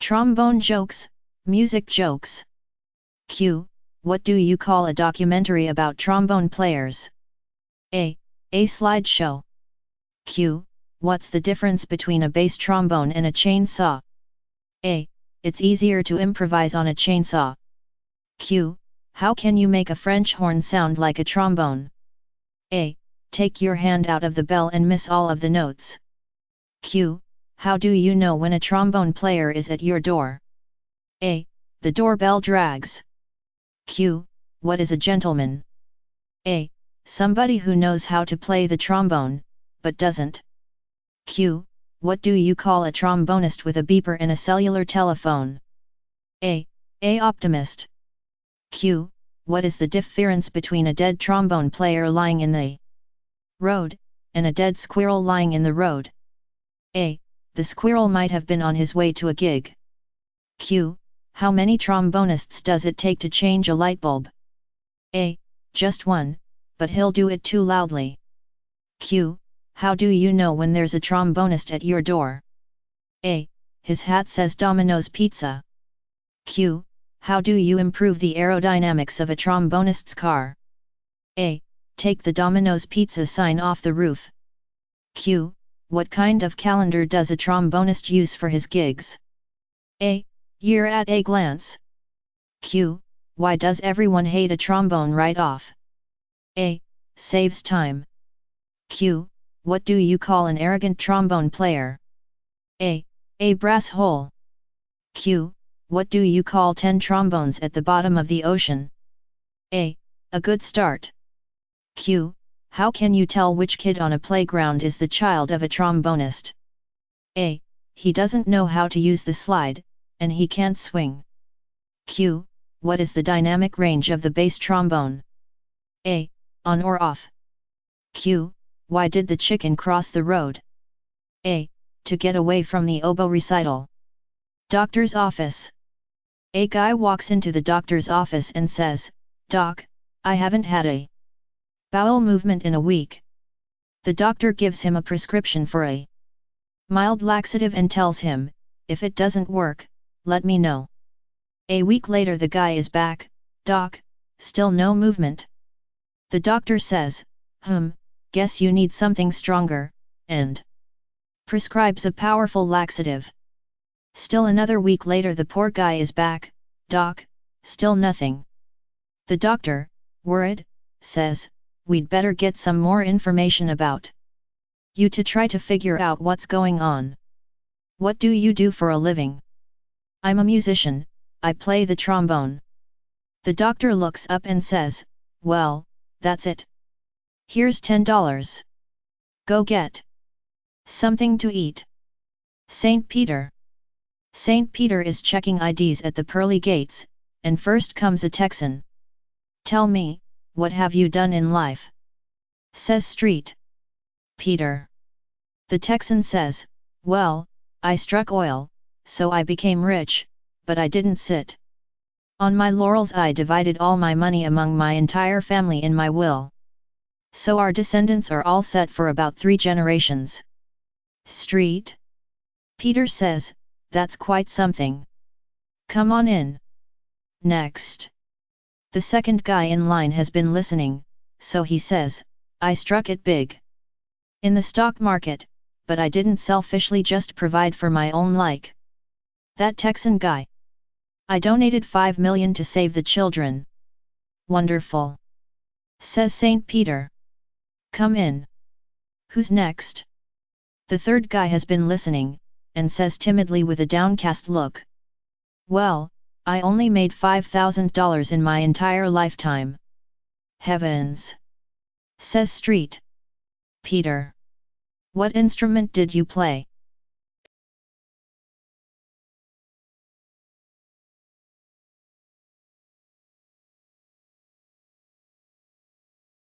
Trombone jokes, music jokes. Q. What do you call a documentary about trombone players? A. A slideshow. Q. What's the difference between a bass trombone and a chainsaw? A. It's easier to improvise on a chainsaw. Q. How can you make a French horn sound like a trombone? A. Take your hand out of the bell and miss all of the notes. Q. How do you know when a trombone player is at your door? A. The doorbell drags. Q. What is a gentleman? A. Somebody who knows how to play the trombone, but doesn't. Q. What do you call a trombonist with a beeper and a cellular telephone? A. A optimist. Q. What is the difference between a dead trombone player lying in the road, and a dead squirrel lying in the road? A. The squirrel might have been on his way to a gig. Q. How many trombonists does it take to change a light bulb? A. Just one, but he'll do it too loudly. Q. How do you know when there's a trombonist at your door? A. His hat says Domino's Pizza. Q. How do you improve the aerodynamics of a trombonist's car? A. Take the Domino's Pizza sign off the roof. Q. What kind of calendar does a trombonist use for his gigs? A. Year at a glance. Q. Why does everyone hate a trombone right off? A. Saves time. Q. What do you call an arrogant trombone player? A. A brass hole. Q. What do you call 10 trombones at the bottom of the ocean? A. A good start. Q. How can you tell which kid on a playground is the child of a trombonist? A. He doesn't know how to use the slide, and he can't swing. Q. What is the dynamic range of the bass trombone? A. On or off. Q. Why did the chicken cross the road? A. To get away from the oboe recital. Doctor's office. A guy walks into the doctor's office and says, "Doc, I haven't had a bowel movement in a week." The doctor gives him a prescription for a mild laxative and tells him, "If it doesn't work, let me know." A week later the guy is back, "Doc, still no movement." The doctor says, "Guess you need something stronger," and prescribes a powerful laxative. Still another week later the poor guy is back, "Doc, still nothing." The doctor, worried, says, "We'd better get some more information about you to try to figure out what's going on. What do you do for a living?" "I'm a musician, I play the trombone." The doctor looks up and says, "Well, that's it. Here's $10. Go get something to eat." St. Peter. St. Peter is checking IDs at the pearly gates, and first comes a Texan. "Tell me, what have you done in life?" says St. Peter. The Texan says, "Well, I struck oil, so I became rich, but I didn't sit on my laurels. I divided all my money among my entire family in my will. So our descendants are all set for about 3 generations." St. Peter says, "That's quite something. Come on in." Next. The second guy in line has been listening, so he says, "I struck it big in the stock market, but I didn't selfishly just provide for my own like that Texan guy. I donated 5 million to save the children." "Wonderful," says St. Peter. "Come in." "Who's next?" The third guy has been listening, and says timidly with a downcast look, "Well, I only made $5,000 in my entire lifetime." "Heavens!" says St. Peter. "What instrument did you play?"